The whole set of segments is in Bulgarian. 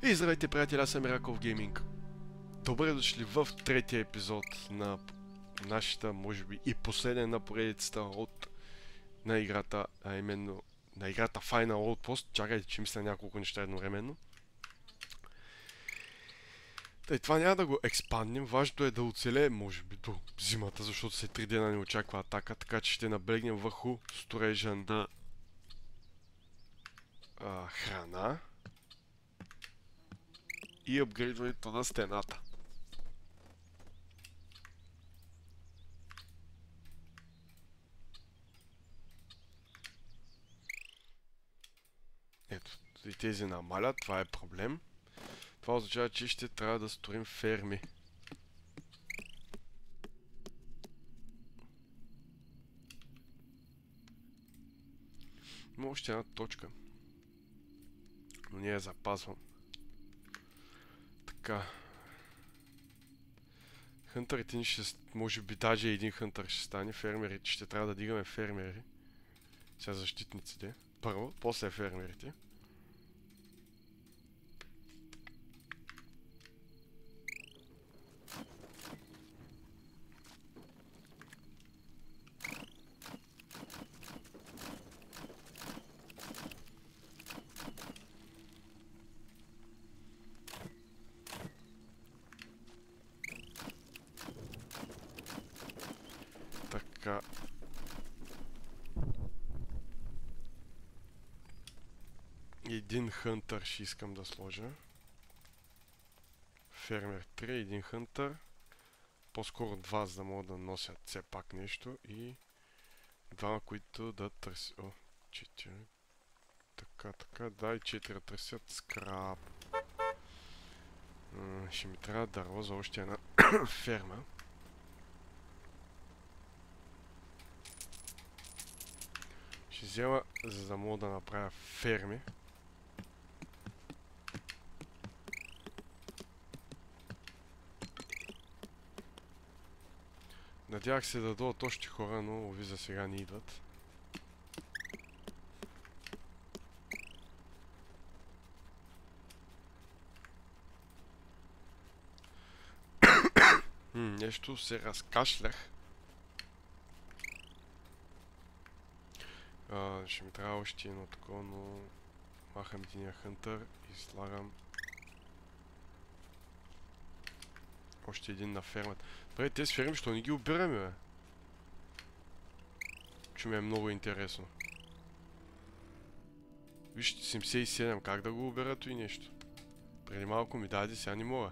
И здравейте, приятели, аз съм Ираков Гейминг. Добре дошли в третия епизод на нашата, може би и последен на поредицата на играта, а именно на играта Final Outpost. Чакайте, че мисля няколко неща едновременно. Тъй, това няма да го експандим, важното е да оцелеем, може би, до зимата, защото след 3 дена ни очаква атака, така че ще наблегнем върху сторежа на храна и апгрейдването на стената. Ето, и тези намалят, това е проблем. Това означава, че ще трябва да строим ферми. Има още една точка. Но не я запазвам. Така. Хънтърите ни ще... Може би даже един хънтър ще стане. Фермерите ще трябва да дигаме фермери. Сега защитниците. Първо, после фермерите. Така. Един хънтър ще искам да сложа. Фермер 3, един хънтър. По-скоро два, за да могат да носят все пак нещо. И двама, които да търсят... О, 4. Така, да, и 4 търсят скрап. Ще ми трябва дърво за още една ферма. Ще взема, за да мога да направя ферми. Надявах се да дойдат още хора, но уви за сега не идват. Нещо се разкашлях. Ще ми трябва още едно такова, но махам единия хънтър и слагам още един на фермата. Добре, тези ферми, що не ги обираме, бе? Че ми е много интересно. Вижте, 77, как да го обера и нещо? Преди малко ми даде, сега не мога.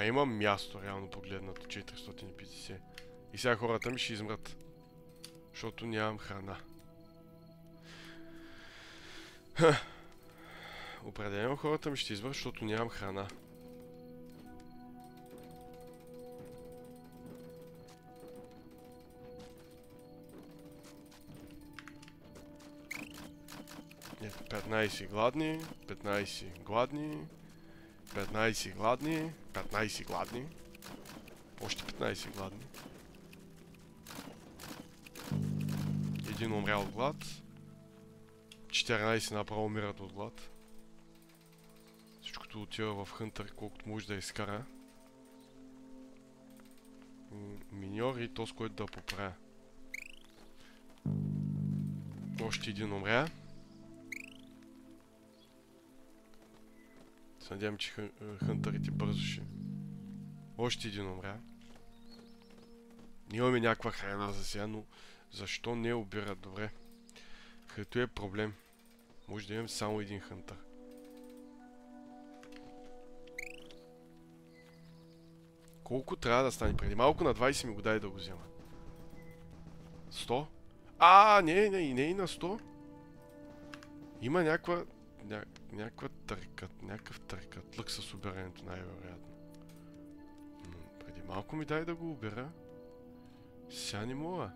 Имам място, реално погледнато, 450. И сега хората ми ще измрат. Защото нямам храна. Определено хората ми ще измрат, защото нямам храна. Ето, 15 гладни, 15 гладни, 15 гладни, 15 гладни, още 15 гладни. Един умрял от глад, 14 направо умират от глад. Всичкото отива в хънтър, колкото може да изкара. Миньор и то с който да поправя. Още един умря. Се надявам, че хънтърите бързо ще. Още един умря. Имаме някаква храна за сега, но защо не обират добре? Като е проблем. Може да имам само един хънтър. Колко трябва да стане? Преди малко на 20 ми го дай да го взема. 100? Не и на 100. Има някаква търкат, някакъв търкат. Лък с обирането най-вероятно. Преди малко ми дай да го обира. Сега не мога.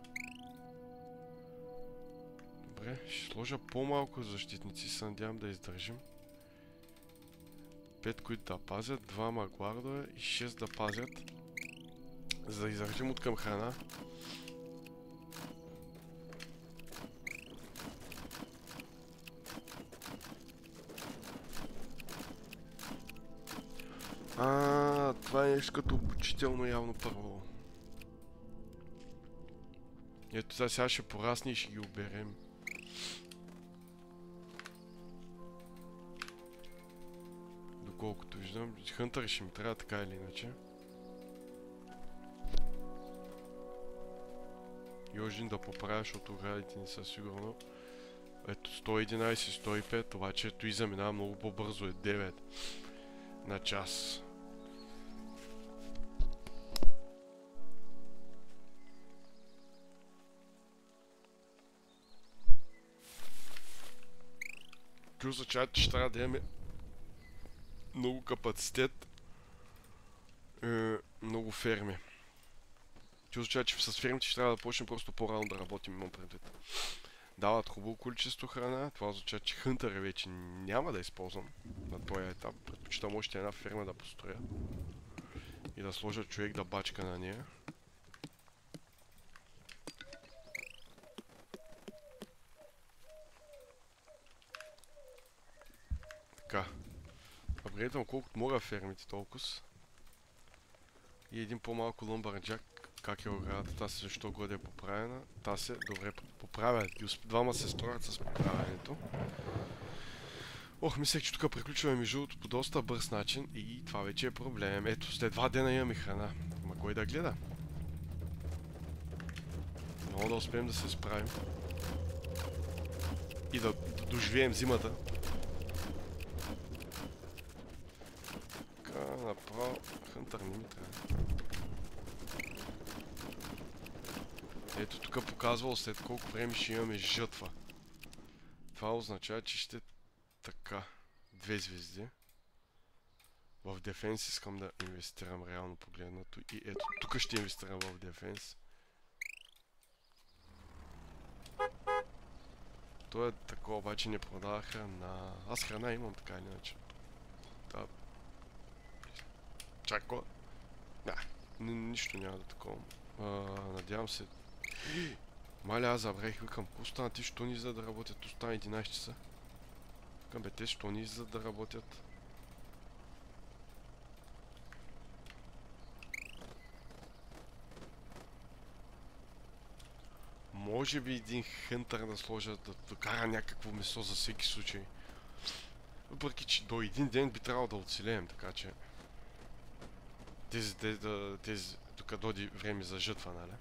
Добре, ще сложа по-малко защитници, се надявам да издържим. 5, които да пазят, 2 магварда и 6 да пазят. За да издържим от към храна. Това е нещо като обучително явно първо. Ето сега ще порасне и ще ги оберем. Доколкото виждам, хънтър ще ми трябва така или иначе. И още един да поправя, защото оградите не са сигурно. Ето 111, 105, обаче ето и заминава много по-бързо, е 9 на час. Това означава, че ще трябва да имаме много капацитет, много ферми. Това означава, че с фермите ще трябва да почнем просто по-рано да работим, имам предвид. Дават хубаво количество храна, това означава, че хънтъра вече няма да използвам на този етап. Предпочитам още една ферма да построя и да сложа човек да бачка на нея. Така. Апгрейдвам колкото мога фермите толкова. И един по-малко лъмбърджак. Как е оградата? Та се защо годе е поправена? Та се добре поправя. Двама се справят с поправянето. Ох, мислех, че тук приключваме между другото по доста бърз начин и това вече е проблем. Ето, след 2 дена имаме храна. Ма кой да гледа? Много да успеем да се справим. И да доживеем зимата. Така, направо... Хънтър не ми трябва. Ето тук показвал след колко време ще имаме жътва. Това означава, че ще така. 2 звезди. В дефенс искам да инвестирам реално погледнато. И ето тук ще инвестирам в дефенс. То е такова, обаче не продава храна. Аз храна имам така или иначе. Да. Чако. Да. Нищо няма да такова. Надявам се. Маля, аз забравих, викам, какво стана ти, що ни за да работят? Остана 11 часа. Викам, бе, те, що ни за да работят? Може би един хънтър да сложа, да докара някакво месо за всеки случай. Въпреки, че до един ден би трябвало да оцелеем, така че... Тези тук доди време за жътва, нали?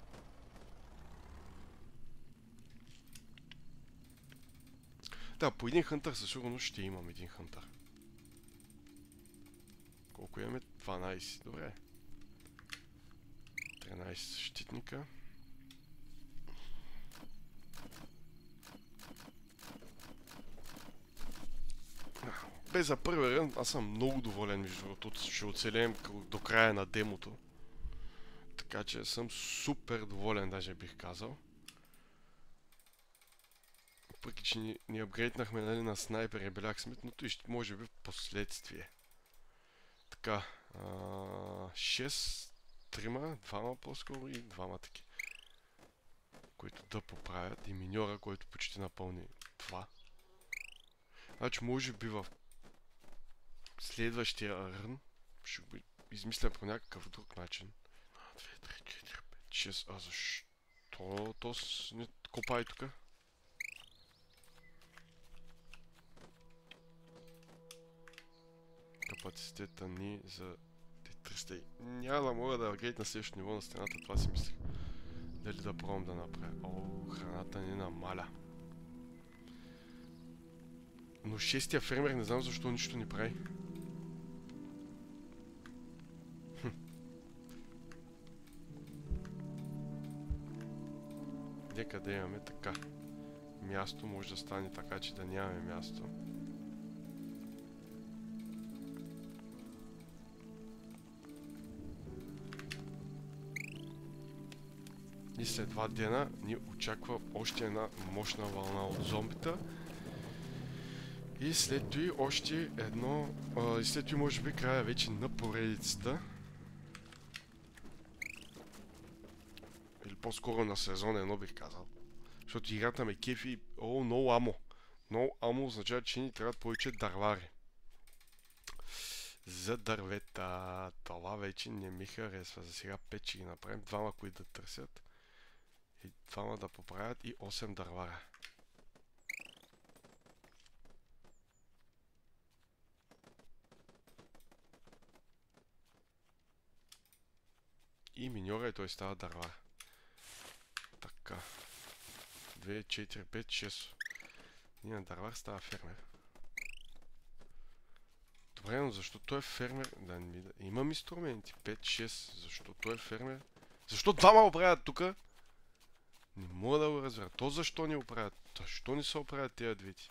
Да, по един хънтър със сигурност ще имам един хънтър. Колко имаме? 12. Добре. 13 защитника. Бе, за първи рън аз съм много доволен, между другото, ще оцелеем до края на демото. Така че съм супер доволен, даже бих казал. Въпреки, че ни апгрейднахме, нали, на снайпер и Blacksmith, но той ще може би в последствие. Така, 6, 3, 2 по-скоро и 2 таки. Които да поправят и миньора, който почти напълни 2. Значи може би в следващия рън ще го измисля по някакъв друг начин. 2, 3, 4, 5, 6. А защо то не копай тук? Капацитета ни за 300. Няма да мога да апгрейд на следващото ниво на стената, това си мислих. Дали да пробвам да направя. О, храната ни намаля. Но шестия фермер не знам защо нищо не прави. Де къде имаме така? Място може да стане така, че да нямаме място. И след 2 дена ни очаква още една мощна вълна от зомбита. И след това още едно... и след това може би края вече на поредицата. Или по-скоро на сезон 1 бих казал. Защото играта ме кефи... О, много амо. Много амо означава, че ни трябват повече дървари. за дървета. Това вече не ми харесва. За сега 5 ще ги направим. Двама, които да търсят. И двама да поправят и 8 дървара. И миньора и той става дървар. Така. 2, 4, 5, 6. Ние на дървар става фермер. Добре, но защо той е фермер? Да, имам инструменти. 5, 6. Защо той е фермер? Защо двама оправят тука? Не мога да го разбера. То защо не оправят? Защо не се оправят тези двете?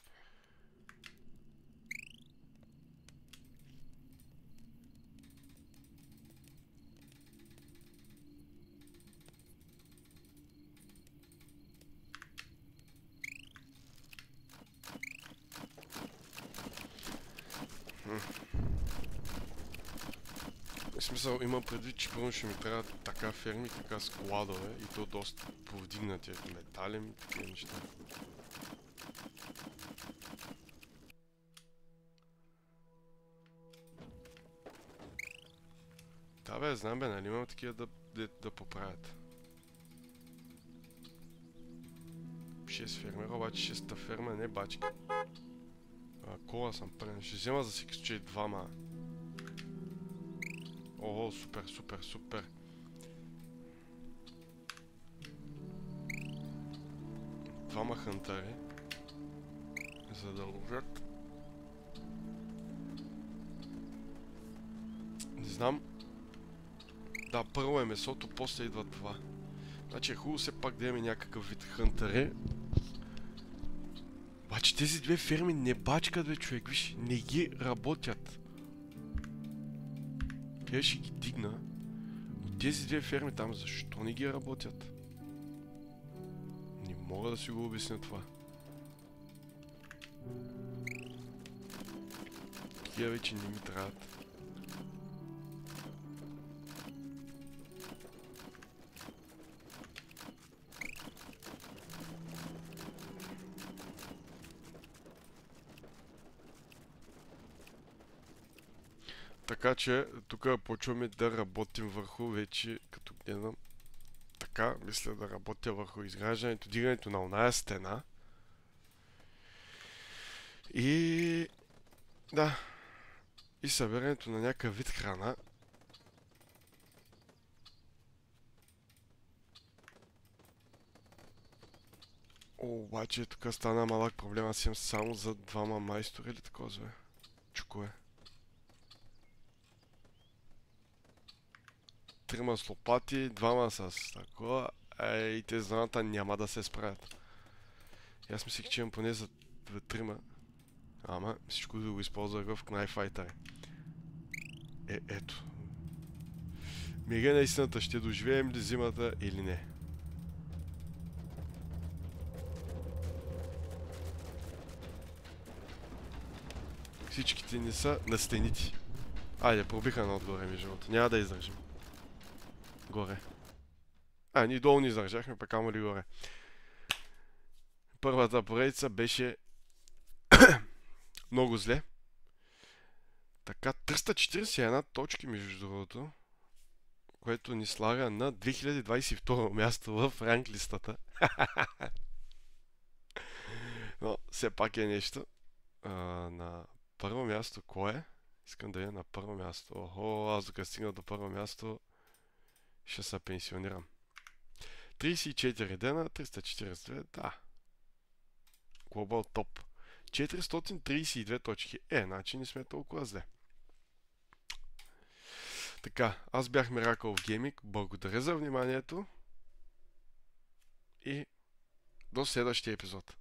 В смисъл, имам предвид, че първо ще ми трябва така ферми, така складове и то доста повдигнати метали и такива неща. Да бе, знам бе, нали имам такива да поправят. 6 фермера, обаче 6-та ферма не бачки. Кола съм пълен, ще взема за всеки случай двама. О, супер, супер, супер. Двама хантари. За да ловят. Не знам. Да, първо е месото, после идва това. Значи е хубаво все пак да имаме някакъв вид хантари. Обаче тези две ферми не бачкат, бе, човек, виж, не ги работят. Я ще ги дигна. Но тези две ферми там, защо не ги работят? Не мога да си го обясня това. Такива вече не ми трябват. Така че, тук почваме да работим върху вече, като гледам. Така, мисля да работя върху изграждането, дигането на оная стена. И... да. И събирането на някакъв вид храна. Обаче тук стана малък проблем, аз имам само за двама майстори или такова зве. Чукове. Трима с лопати, двама с такова, и те знаната няма да се справят. И аз мислих, че имам поне за трима. Ама всичко да го използвах в Knifefighter. Ето. Мига на истината, ще доживеем ли зимата или не? Всичките ни са на стените. Айде, пробиха на отгоре ми живота. Няма да издържим. Горе. Ние долу не издържахме, пък ама ли горе. Първата поредица беше много зле. Така, 341 точки между другото, което ни слага на 2022 място в ранглистата. Но все пак е нещо. На първо място кое е? Искам да е на първо място. Охо, аз докато стигна до първо място ще се пенсионирам. 34 дена, 342, да. Global Top. 432 точки. Значи не сме толкова зле. Така, аз бях Miracle of Gaming. Благодаря за вниманието. И до следващия епизод.